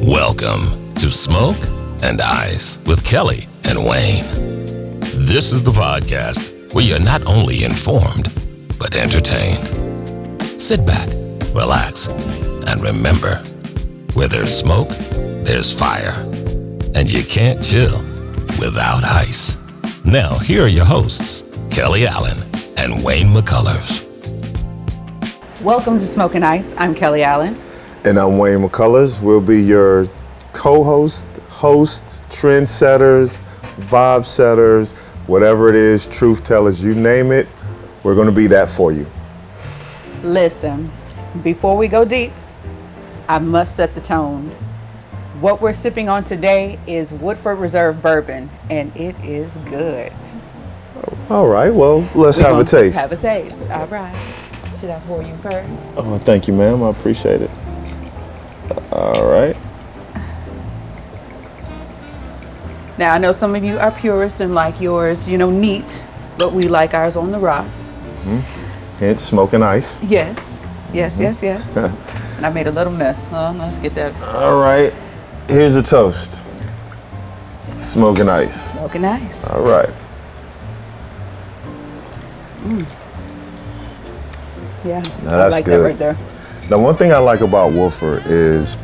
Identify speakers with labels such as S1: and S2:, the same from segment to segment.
S1: Welcome to Smoke and Ice with Kelly and Wayne. This is the podcast where you're not only informed, but entertained. Sit back, relax, and remember, where there's smoke, there's fire. And you can't chill without ice. Now, here are your hosts, Kelly Allen and Wayne McCullers.
S2: Welcome to Smoke and Ice. I'm Kelly Allen.
S3: And I'm Wayne McCullers. We'll be your co-host, host, trendsetters, vibe setters, whatever it is, truth tellers, you name it, we're going to be that for you.
S2: Listen, before we go deep, I must set the tone. What we're sipping on today is Woodford Reserve Bourbon, and it is good.
S3: All right, well, let's have a taste.
S2: Have a taste. All right. Should I pour you first?
S3: Oh, thank you, ma'am. I appreciate it. All right.
S2: Now, I know some of you are purists and like yours, neat, but we like ours on the rocks.
S3: Mm-hmm. Hence, Smoke and Ice.
S2: Yes. And I made a little mess. Let's get that.
S3: All right. Here's a toast. Smoke and Ice.
S2: Smoke and Ice.
S3: All right.
S2: Yeah,
S3: now, that's
S2: I like
S3: good.
S2: That right there.
S3: Now, one thing I like about Woodford is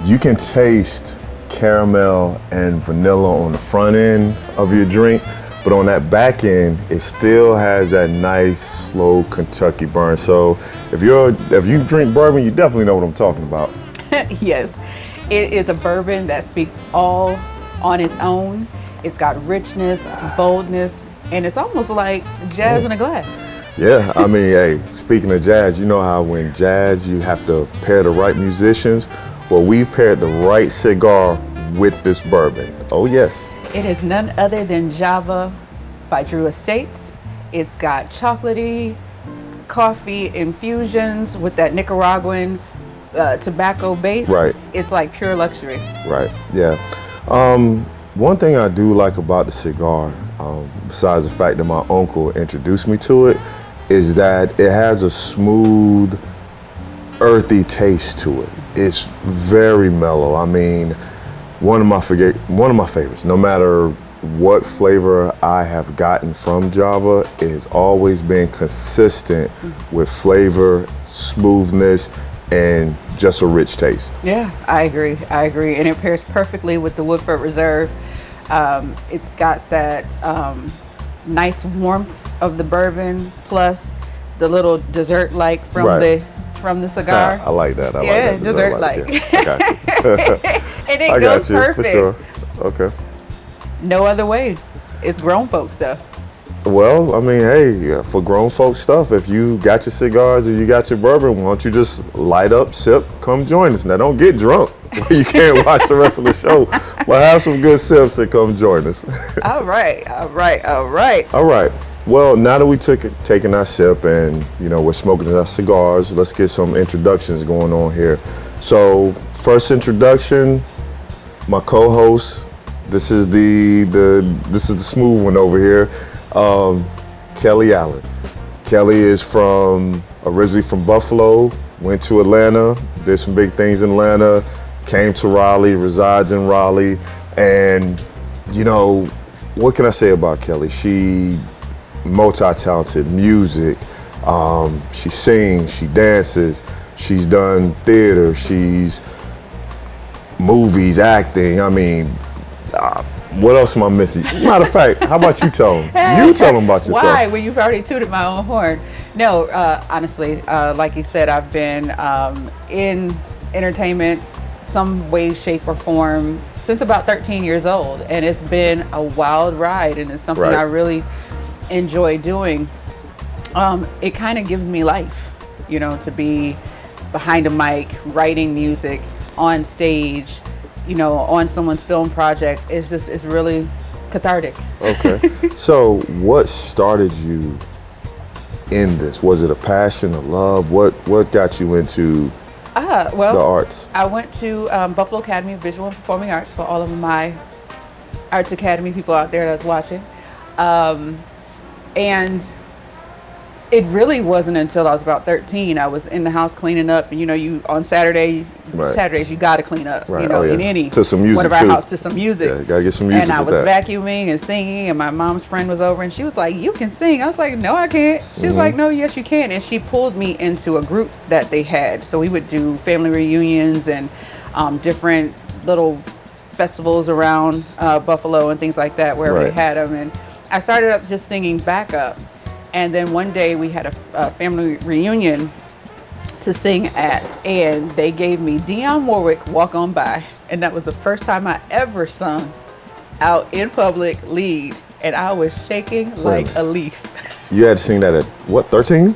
S3: you can taste caramel and vanilla on the front end of your drink, but on that back end, it still has that nice, slow Kentucky burn. So if you drink bourbon, you definitely know what I'm talking about.
S2: Yes, it is a bourbon that speaks all on its own. It's got richness, boldness, and it's almost like jazz in a glass.
S3: Yeah, I mean, hey, speaking of jazz, you know how when jazz, you have to pair the right musicians? Well, we've paired the right cigar with this bourbon. Oh, yes.
S2: It is none other than Java by Drew Estates. It's got chocolatey coffee infusions with that Nicaraguan tobacco base.
S3: Right.
S2: It's like pure luxury.
S3: Right, yeah. One thing I do like about the cigar, besides the fact that my uncle introduced me to it, is that it has a smooth, earthy taste to it. It's very mellow. I mean, one of my favorites. No matter what flavor I have gotten from Java, it has always been consistent with flavor, smoothness, and just a rich taste.
S2: Yeah, I agree. And it pairs perfectly with the Woodford Reserve. It's got that nice warmth of the bourbon, plus the little dessert-like from the cigar.
S3: I like that. I like that.
S2: Dessert-like.
S3: Yeah. I got you.
S2: And it goes perfect.
S3: For sure. Okay.
S2: No other way. It's grown folk stuff.
S3: Well, I mean, hey, for grown folk stuff, if you got your cigars and you got your bourbon, why don't you just light up, sip, come join us. Now, don't get drunk. You can't watch the rest of the show, but have some good sips and come join us.
S2: All right.
S3: Well, now that we taken our sip and, we're smoking our cigars, let's get some introductions going on here. So, first introduction, my co-host. This is the smooth one over here. Kelly Allen. Kelly is originally from Buffalo, went to Atlanta, did some big things in Atlanta, came to Raleigh, resides in Raleigh, and what can I say about Kelly? She multi-talented, music, she sings, she dances, she's done theater, she's movies, acting. I mean, what else am I missing? Matter of fact, how about you tell them? You tell them about yourself.
S2: Why? Well, you've already tooted my own horn. No, honestly, like you said, I've been in entertainment, some way, shape, or form since about 13 years old, and it's been a wild ride, and it's something I really enjoy doing. It kind of gives me life, to be behind a mic, writing music, on stage, on someone's film project. It's really cathartic.
S3: Okay. So what started you in this? Was it a passion, a love? What got you into the arts?
S2: I went to Buffalo Academy of Visual and Performing Arts for all of my Arts Academy people out there that's watching. And it really wasn't until I was about 13. I was in the house cleaning up, and you on Saturdays you got to clean up.
S3: Right.
S2: In any
S3: to some music
S2: one of our
S3: too.
S2: house to some music.
S3: Yeah, gotta get some music.
S2: And I
S3: with
S2: was
S3: that.
S2: vacuuming and singing, and my mom's friend was over, and she was like, "You can sing." I was like, "No, I can't." She was like, "No, yes, you can." And she pulled me into a group that they had. So we would do family reunions and different little festivals around Buffalo and things like that, wherever they had them. And I started up just singing backup. And then one day we had a family reunion to sing at, and they gave me Dionne Warwick, Walk On By. And that was the first time I ever sung out in public lead. And I was shaking like a leaf.
S3: You had to sing that at what, 13?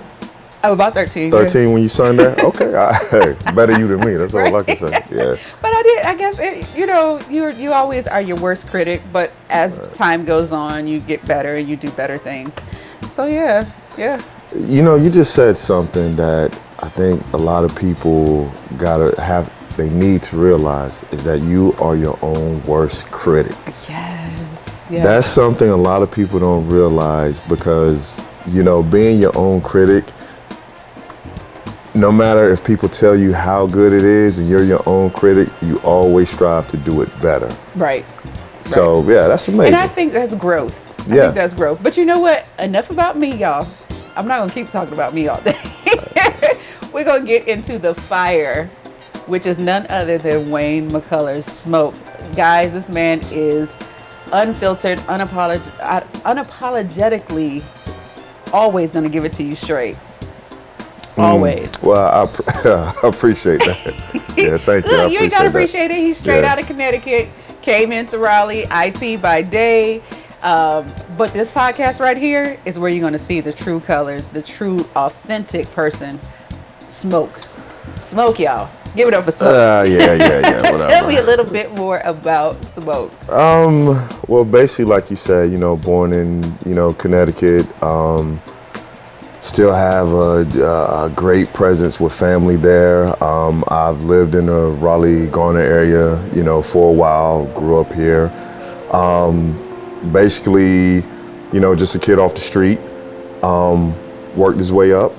S2: I was about 13.
S3: 13 when you sung that? Okay, hey, better you than me. That's all I can say. Yeah.
S2: But I guess, you always are your worst critic, but as time goes on, you get better and you do better things. So yeah.
S3: You just said something that I think a lot of people they need to realize is that you are your own worst critic.
S2: Yes.
S3: That's something a lot of people don't realize because, being your own critic, no matter if people tell you how good it is and you're your own critic, you always strive to do it better.
S2: Right.
S3: So, yeah, that's amazing.
S2: And I think that's growth. I think that's growth. But you know what? Enough about me, y'all. I'm not going to keep talking about me all day. We're going to get into the fire, which is none other than Wayne McCullers Smoke. Guys, this man is unfiltered, unapologetically always going to give it to you straight. Always.
S3: Well, I appreciate that. Yeah, thank you.
S2: Look, you ain't got to appreciate it. He's straight out of Connecticut, came into Raleigh, IT by day. But this podcast right here is where you're going to see the true colors, the true authentic person, Smoke, y'all. Give it up for Smoke.
S3: Yeah, whatever.
S2: Tell me a little bit more about Smoke.
S3: Well, basically, like you said, born in, Connecticut, still have a great presence with family there. I've lived in the Raleigh-Garner area, for a while, grew up here. Basically, just a kid off the street, worked his way up.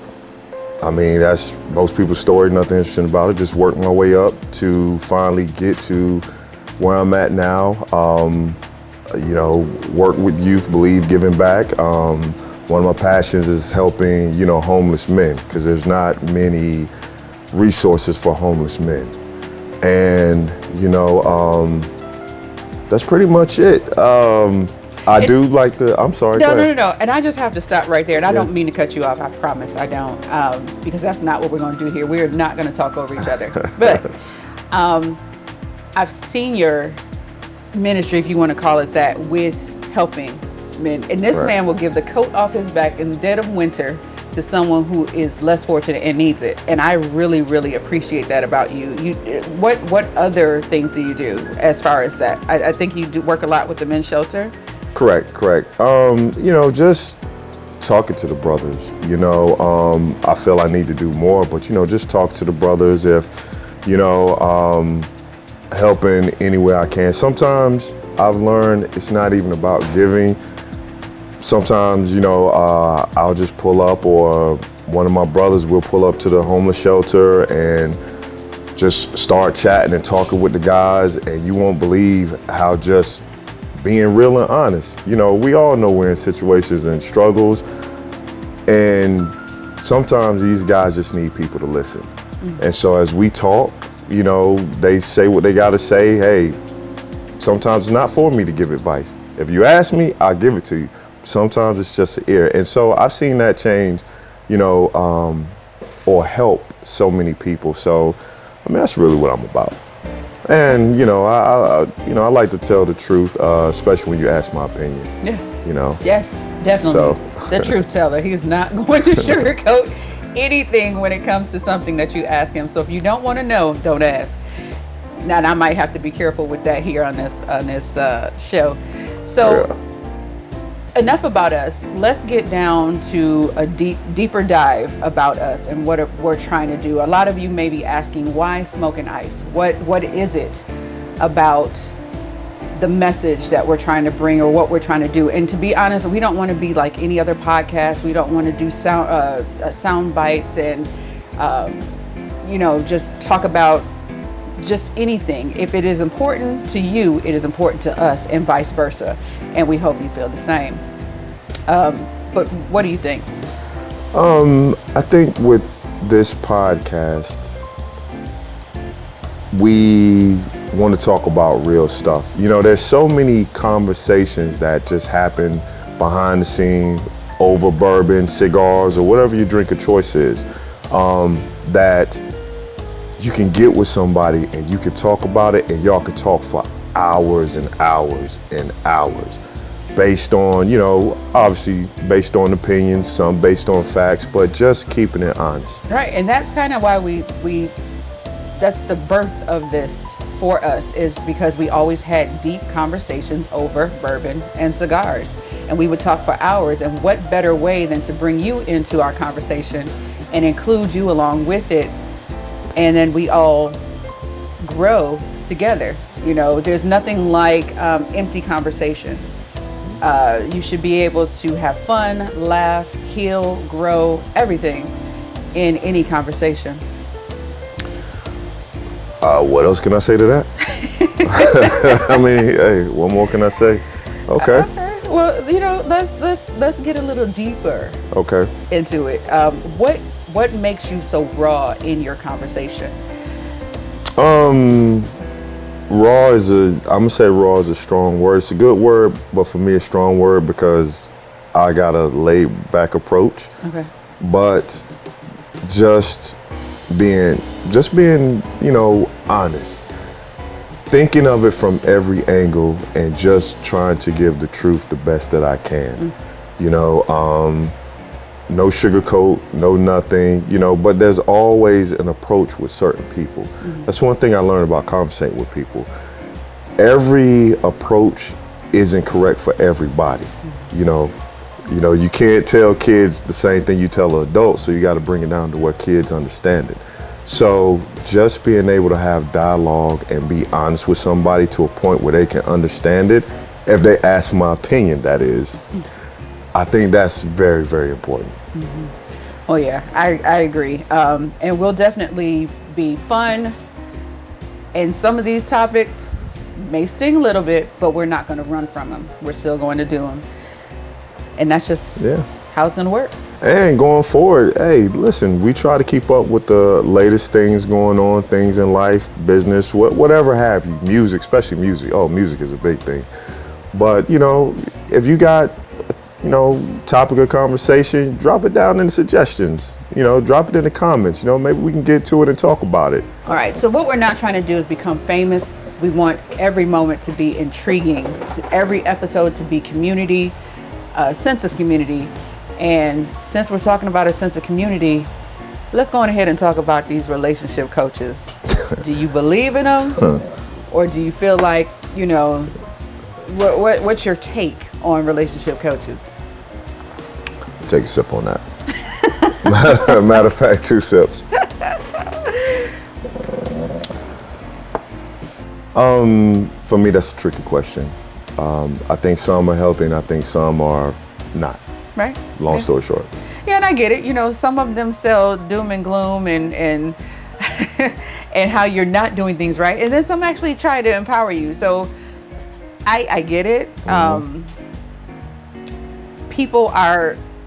S3: I mean, that's most people's story, nothing interesting about it. Just worked my way up to finally get to where I'm at now. Work with youth, believe giving back. One of my passions is helping, homeless men, because there's not many resources for homeless men. And, that's pretty much it. I do like the, I'm sorry.
S2: No. And I just have to stop right there. And I don't mean to cut you off. I promise I don't. Because that's not what we're going to do here. We're not going to talk over each other. But I've seen your ministry, if you want to call it that, with helping men. And this man will give the coat off his back in the dead of winter to someone who is less fortunate and needs it. And I really, really appreciate that about you. What other things do you do as far as that? I think you do work a lot with the men's shelter.
S3: Correct. Just talking to the brothers, I feel I need to do more, but, just talk to the brothers if, helping any way I can. Sometimes I've learned it's not even about giving. Sometimes, I'll just pull up, or one of my brothers will pull up to the homeless shelter and just start chatting and talking with the guys, and you won't believe how just being real and honest. We all know we're in situations and struggles, and sometimes these guys just need people to listen. Mm-hmm. And so as we talk, they say what they gotta say. Hey, sometimes it's not for me to give advice. If you ask me, I'll give it to you. Sometimes it's just an ear. And so I've seen that change, or help so many people. So, that's really what I'm about. And, I like to tell the truth, especially when you ask my opinion. Yeah.
S2: Yes, definitely. So. The truth teller. He's not going to sugarcoat anything when it comes to something that you ask him. So if you don't want to know, don't ask. Now, I might have to be careful with that here on this show. So enough about us. Let's get down to a deeper dive about us and what we're trying to do. A lot of you may be asking, why Smoke and Ice? What is it about the message that we're trying to bring or what we're trying to do. And to be honest, we don't want to be like any other podcast. We don't want to do sound bites and just talk about just anything. If it is important to you, it is important to us, and vice versa. And we hope you feel the same. But what do you think?
S3: I think with this podcast, we want to talk about real stuff. There's so many conversations that just happen behind the scene over bourbon, cigars, or whatever your drink of choice is, that you can get with somebody and you can talk about it, and y'all can talk for hours and hours and hours based on, obviously based on opinions, some based on facts, but just keeping it honest.
S2: Right, and that's kind of why we that's the birth of this for us, is because we always had deep conversations over bourbon and cigars, and we would talk for hours. And what better way than to bring you into our conversation and include you along with it, and then we all grow together. There's nothing like empty conversation. You should be able to have fun, laugh, heal, grow, everything in any conversation.
S3: What else can I say to that? I mean, hey, what more can I say? Okay.
S2: Well, let's get a little deeper.
S3: Okay.
S2: Into it. What makes you so raw in your conversation?
S3: I'm gonna say raw is a strong word. It's a good word, but for me, a strong word because I got a laid back approach.
S2: Okay.
S3: But just being, honest, thinking of it from every angle and just trying to give the truth the best that I can. No sugarcoat, no nothing, but there's always an approach with certain people. Mm-hmm. That's one thing I learned about conversating with people. Every approach isn't correct for everybody. Mm-hmm. You can't tell kids the same thing you tell adults, so you got to bring it down to where kids understand it. So just being able to have dialogue and be honest with somebody to a point where they can understand it, if they ask my opinion, that is, I think that's very, very important.
S2: Mm-hmm. Oh yeah, I agree. And we'll definitely be fun. And some of these topics may sting a little bit, but we're not going to run from them. We're still going to do them. And that's just how it's going to work.
S3: And going forward, hey, listen, we try to keep up with the latest things going on, things in life, business, whatever have you, music, especially music. Oh, music is a big thing. But, if you got, topic of conversation, drop it down in the suggestions, drop it in the comments, maybe we can get to it and talk about it.
S2: All right. So what we're not trying to do is become famous. We want every moment to be intriguing, every episode to be community, sense of community. And since we're talking about a sense of community, let's go on ahead and talk about these relationship coaches. Do you believe in them? Or do you feel like, what's your take on relationship coaches?
S3: Take a sip on that. Matter of fact, 2 sips. For me, that's a tricky question. I think some are healthy and I think some are not.
S2: Right.
S3: Long story short.
S2: Yeah, and I get it. Some of them sell doom and gloom and and how you're not doing things right. And then some actually try to empower you. So I get it. Mm-hmm. People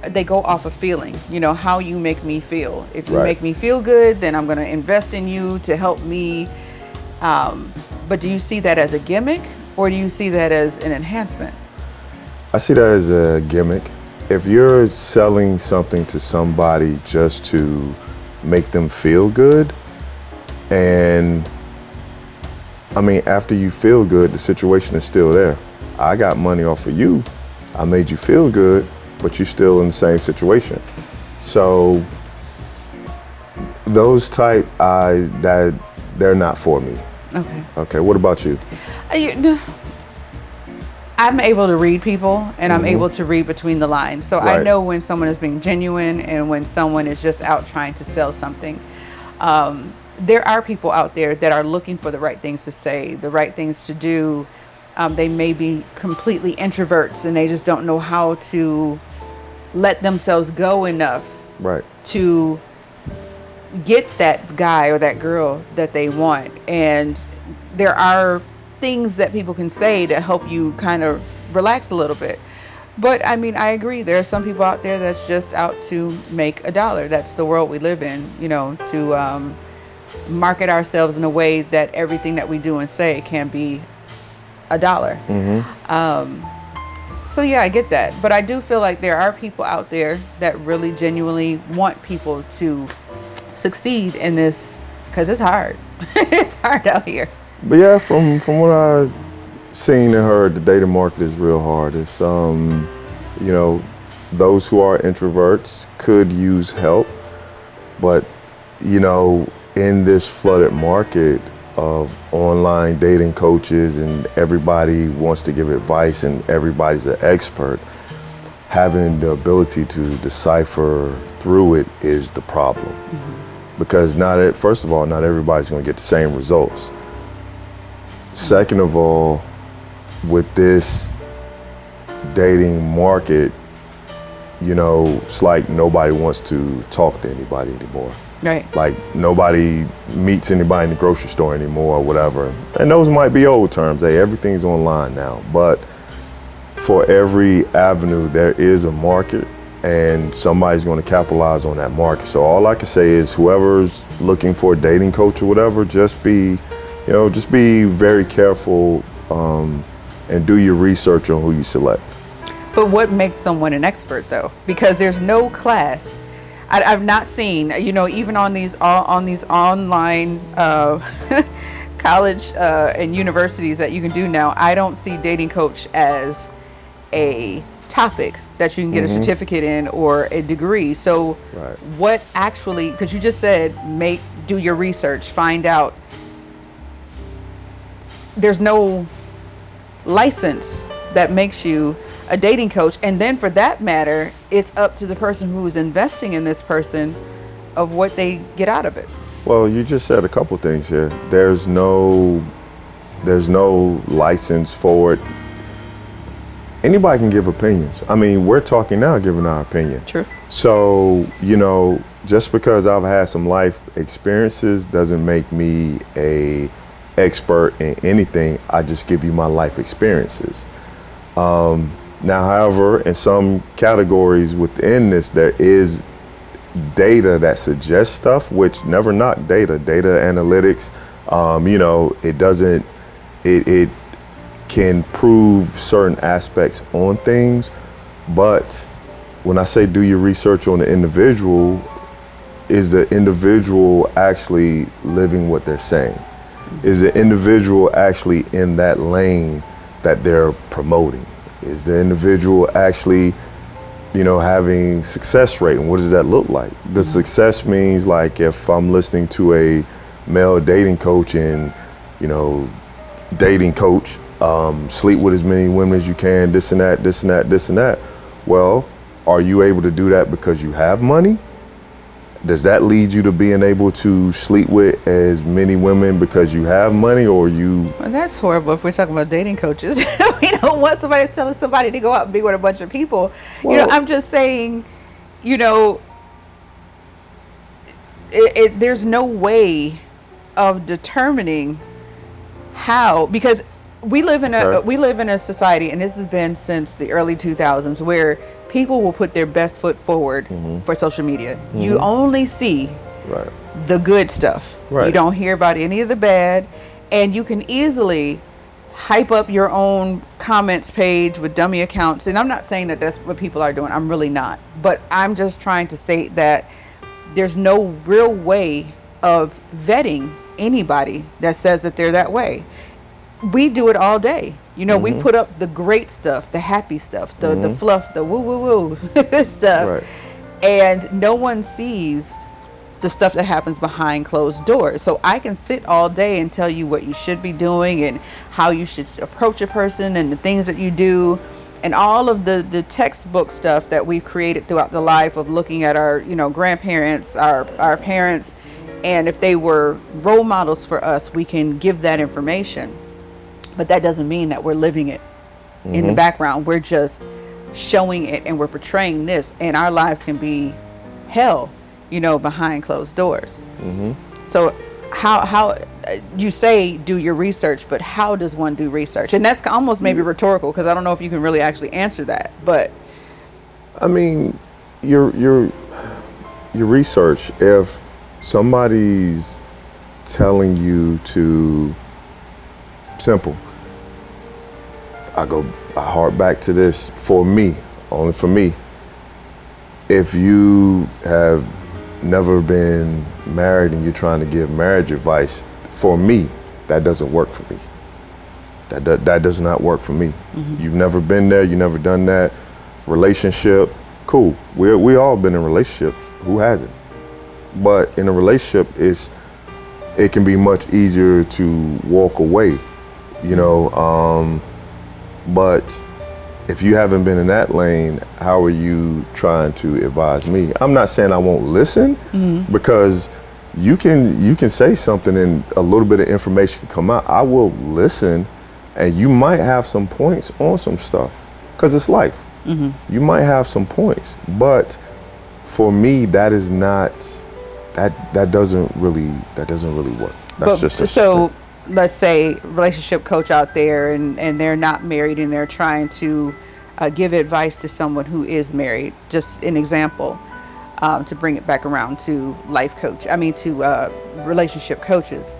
S2: they go off of feeling, how you make me feel. If you make me feel good, then I'm going to invest in you to help me. But do you see that as a gimmick or do you see that as an enhancement?
S3: I see that as a gimmick. If you're selling something to somebody just to make them feel good, and after you feel good, the situation is still there. I got money off of you. I made you feel good, but you're still in the same situation. So those type, they're not for me. Okay. What about you?
S2: I'm able to read people and I'm able to read between the lines. So I know when someone is being genuine and when someone is just out trying to sell something. There are people out there that are looking for the right things to say, the right things to do, They may be completely introverts and they just don't know how to let themselves go enough
S3: Right.
S2: to get that guy or that girl that they want. And there are things that people can say to help you kind of relax a little bit. But I mean, I agree. There are some people out there that's just out to make a dollar. That's the world we live in, to market ourselves in a way that everything that we do and say can be a dollar. So yeah, I get that. But I do feel like there are people out there that really genuinely want people to succeed in this, because it's hard. It's hard out here.
S3: But yeah, from what I've seen and heard, the dating market is real hard. It's those who are introverts could use help, but in this flooded market of online dating coaches and everybody wants to give advice and everybody's an expert, having the ability to decipher through it is the problem. Because first of all, not everybody's going to get the same results. Second of all, with this dating market, it's like nobody wants to talk to anybody anymore.
S2: Right.
S3: Like nobody meets anybody in the grocery store anymore or whatever. And those might be old terms. Hey, everything's online now. But for every avenue, there is a market and somebody's going to capitalize on that market. So all I can say is whoever's looking for a dating coach or whatever, just be very careful and do your research on who you select.
S2: But what makes someone an expert, though? Because there's no class. I've not seen, even on these online college and universities that you can do now, I don't see dating coach as a topic that you can get a certificate in or a degree. So
S3: Right.
S2: What actually, because you just said, do your research, find out. There's no license that makes you a dating coach. And then for that matter, it's up to the person who is investing in this person of what they get out of it.
S3: Well, you just said a couple things here. There's no license for it. Anybody can give opinions. I mean, we're talking now giving our opinion.
S2: True.
S3: So, just because I've had some life experiences doesn't make me a expert in anything. I just give you my life experiences. Now, however, in some categories within this, there is data that suggests stuff, which never knock data analytics. It can prove certain aspects on things. But when I say do your research on the individual, is the individual actually living what they're saying? Is the individual actually in that lane that they're promoting? Is the individual actually, having success rate? And what does that look like? The success means, like, if I'm listening to a male dating coach and, dating coach, sleep with as many women as you can, this and that, this and that, this and that. Well, are you able to do that because you have money? Does that lead you to being able to sleep with as many women because you have money, or you?
S2: Well, that's horrible if we're talking about dating coaches. We don't want somebody telling somebody to go out and be with a bunch of people.
S3: Well,
S2: I'm just saying, there's no way of determining how, because we live in a society, and this has been since the early 2000s, where people will put their best foot forward for social media. You only see
S3: Right.
S2: the good stuff.
S3: Right.
S2: You don't hear about any of the bad, and you can easily hype up your own comments page with dummy accounts. And I'm not saying that that's what people are doing. I'm really not. But I'm just trying to state that there's no real way of vetting anybody that says that they're that way. We do it all day. We put up the great stuff, the happy stuff, the fluff, the woo woo woo stuff.
S3: Right.
S2: And no one sees the stuff that happens behind closed doors. So I can sit all day and tell you what you should be doing and how you should approach a person and the things that you do, and all of the textbook stuff that we've created throughout the life of looking at our grandparents, our parents, and if they were role models for us, we can give that information. But that doesn't mean that we're living it in the background. We're just showing it and we're portraying this, and our lives can be hell, behind closed doors. So how you say do your research, but how does one do research? And that's almost maybe rhetorical, because I don't know if you can really actually answer that. But
S3: I mean, your research, if somebody's telling you to, simple, I hark back to this for me, only for me. If you have never been married and you're trying to give marriage advice, for me, that doesn't work for me. That does not work for me. You've never been there, you never done that. Relationship, cool. We all been in relationships. Who hasn't? But in a relationship, it can be much easier to walk away, but if you haven't been in that lane, how are you trying to advise me? I'm not saying I won't listen, because you can say something and a little bit of information can come out. I will listen, and you might have some points on some stuff, because it's life. You might have some points, but for me, that is not, that doesn't really work. That's just
S2: so. Let's say relationship coach out there, and they're not married, and they're trying to give advice to someone who is married. Just an example, to bring it back around to relationship coaches.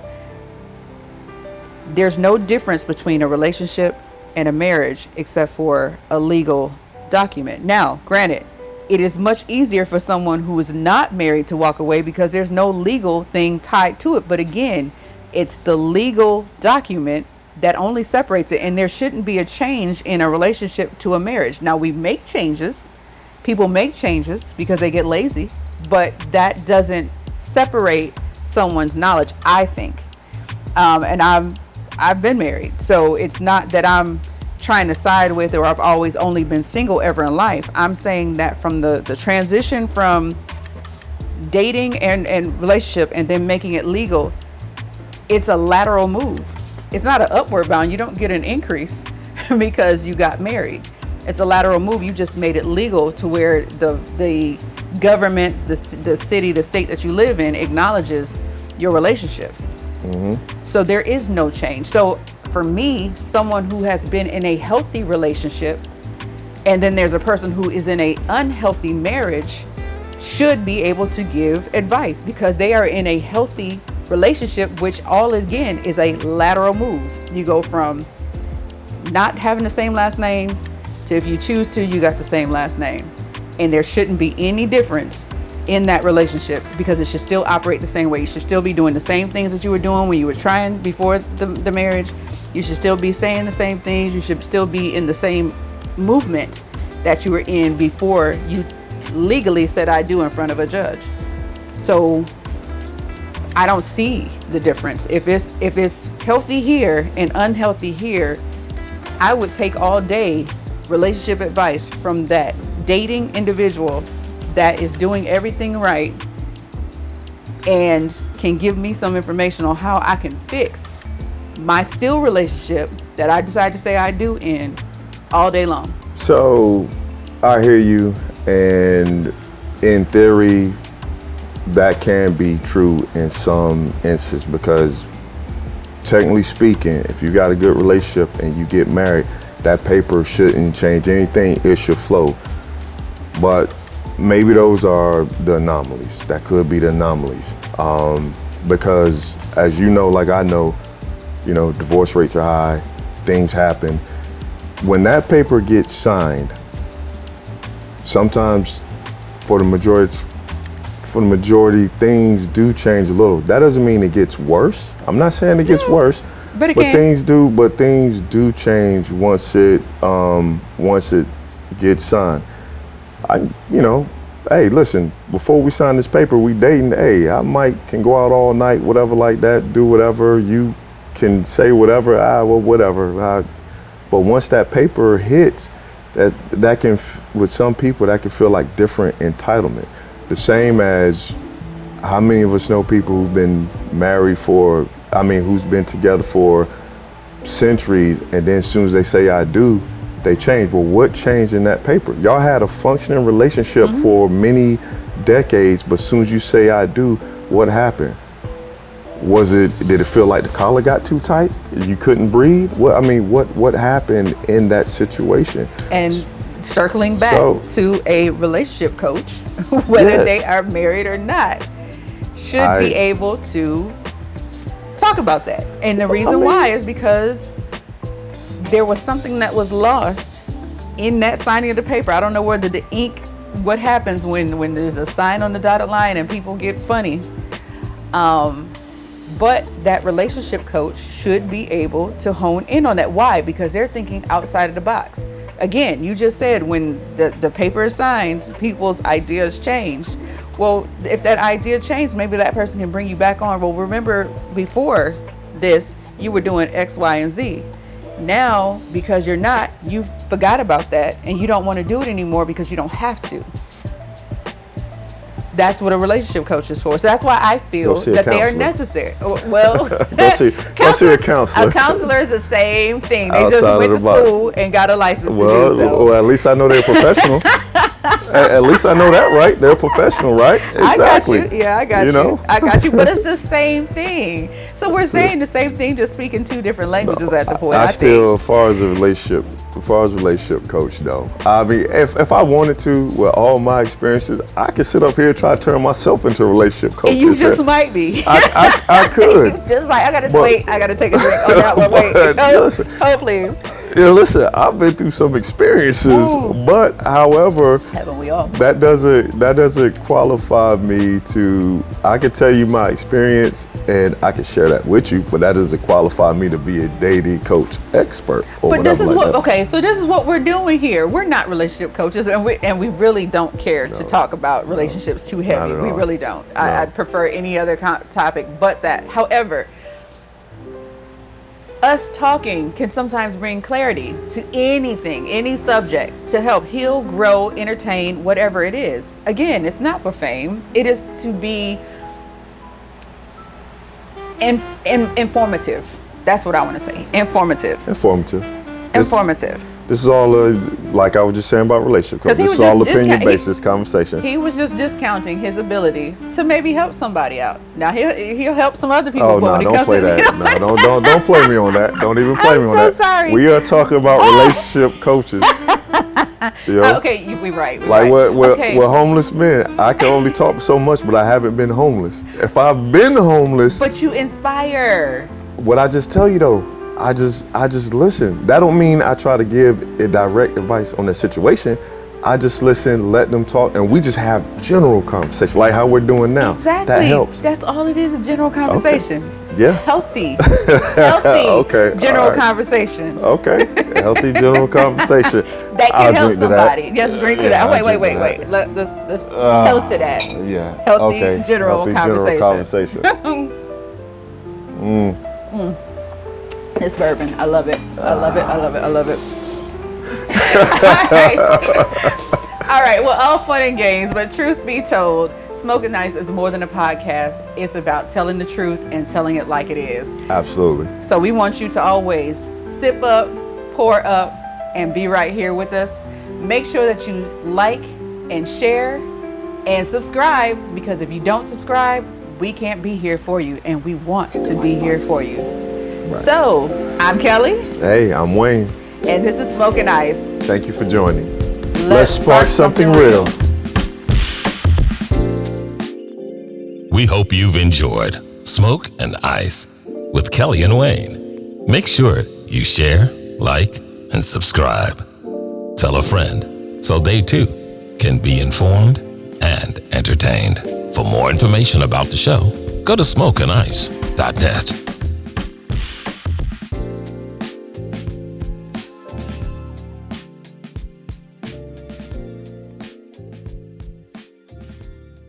S2: There's no difference between a relationship and a marriage except for a legal document. Now, granted, it is much easier for someone who is not married to walk away because there's no legal thing tied to it. But again, it's the legal document that only separates it, and there shouldn't be a change in a relationship to a marriage. Now, we make changes. People make changes because they get lazy, but that doesn't separate someone's knowledge, I think. And I've been married, so it's not that I'm trying to side with, or I've always only been single ever in life. I'm saying that from the transition from dating and relationship and then making it legal, it's a lateral move. It's not an upward bound. You don't get an increase because you got married. It's a lateral move. You just made it legal to where the government, the city, the state that you live in acknowledges your relationship. So there is no change. So for me, someone who has been in a healthy relationship, and then there's a person who is in an unhealthy marriage, should be able to give advice because they are in a healthy relationship, which all again is a lateral move. You go from not having the same last name to, if you choose to, you got the same last name, and there shouldn't be any difference in that relationship because it should still operate the same way. You should still be doing the same things that you were doing when you were trying before the marriage. You should still be saying the same things. You should still be in the same movement that you were in before you legally said I do in front of a judge. So I don't see the difference. If it's healthy here and unhealthy here, I would take all day relationship advice from that dating individual that is doing everything right and can give me some information on how I can fix my still relationship that I decide to say I do in all day long.
S3: So I hear you, and in theory, that can be true in some instances because technically speaking, if you got a good relationship and you get married, that paper shouldn't change anything, it should flow. But maybe those are the anomalies. That could be the anomalies. Because as you know, like I know, divorce rates are high, things happen. When that paper gets signed, sometimes for the majority, things do change a little. That doesn't mean it gets worse. I'm not saying it gets worse, but things do change once it gets signed. Hey, listen, before we sign this paper, we dating. Hey, I can go out all night, whatever like that, do whatever. You can say whatever, whatever. But once that paper hits, that can, with some people, that can feel like different entitlement. The same as how many of us know people who've been married who's been together for centuries, and then as soon as they say I do, they change. Well, what changed in that paper? Y'all had a functioning relationship for many decades, but as soon as you say I do, what happened? Did it feel like the collar got too tight? You couldn't breathe? What happened in that situation?
S2: And circling back to a relationship coach, whether they are married or not, should be able to talk about that. And the reason why is because there was something that was lost in that signing of the paper. I don't know whether the ink, what happens when there's a sign on the dotted line and people get funny. But that relationship coach should be able to hone in on that. Why? Because they're thinking outside of the box. Again, you just said when the paper is signed, people's ideas changed. Well, if that idea changed, maybe that person can bring you back on. Well, remember before this, you were doing X, Y, and Z. Now, because you're not, you forgot about that and you don't want to do it anymore because you don't have to. That's what a relationship coach is for. So that's why I feel that they are necessary. Well,
S3: go see a counselor.
S2: A counselor is the same thing. They just went to school and got a license to do so.
S3: Well, at least I know they're professional. At least I know that, right? They're professional, right? Exactly.
S2: I got you. Yeah, I got you. I got you. But it's the same thing. So we're saying the same thing, just speaking two different languages at the point.
S3: As far as relationship coach, though, I mean, if I wanted to, with all my experiences, I could sit up here and try to turn myself into a relationship coach.
S2: You just might be.
S3: I could.
S2: Just like, I got to take a drink on that one. Wait. Hopefully.
S3: Yeah, listen, I've been through some experiences, but however,
S2: haven't we all?
S3: That doesn't qualify me to. I can tell you my experience, and I can share that with you, but that doesn't qualify me to be a dating coach expert.
S2: But this is So this is what we're doing here. We're not relationship coaches, and we really don't care to talk about relationships too heavy. We really don't. No. I'd prefer any other topic but that. However, us talking can sometimes bring clarity to anything, any subject, to help heal, grow, entertain, whatever it is. Again, it's not for fame. It is to be informative. That's what I want to say. Informative.
S3: This is all, like I was just saying about relationship coach. This is all opinion-based conversation.
S2: He was just discounting his ability to maybe help somebody out. Now he'll help some other people.
S3: Oh no, don't play that. No, don't play me on that. Don't even play me on that.
S2: I'm so sorry.
S3: We are talking about relationship coaches.
S2: Okay, we're right.
S3: We're homeless men. I can only talk so much, but I haven't been homeless. If I've been homeless,
S2: but you inspire.
S3: What I just tell you though, I just listen. That don't mean I try to give a direct advice on the situation. I just listen, let them talk, and we just have general conversation, like how we're doing now.
S2: Exactly.
S3: That helps.
S2: That's all it is general conversation.
S3: Okay. Yeah.
S2: Healthy.
S3: Okay.
S2: General conversation.
S3: Okay. Healthy general conversation.
S2: That can help somebody. Yes, drink to that. Wait. Let's toast to that.
S3: Yeah.
S2: Healthy general conversation. It's bourbon. I love it. All right. Well, all fun and games, but truth be told, Smoking Nice is more than a podcast. It's about telling the truth and telling it like it is.
S3: Absolutely.
S2: So we want you to always sip up, pour up, and be right here with us. Make sure that you like and share and subscribe, because if you don't subscribe, we can't be here for you, and we want to be here for you. Right. So, I'm Kelly.
S3: Hey, I'm Wayne.
S2: And this is Smoking Ice.
S3: Thank you for joining. Let's spark something real.
S1: We hope you've enjoyed Smoke and Ice with Kelly and Wayne. Make sure you share, like, and subscribe. Tell a friend so they too can be informed and entertained. For more information about the show, go to smokeandice.net.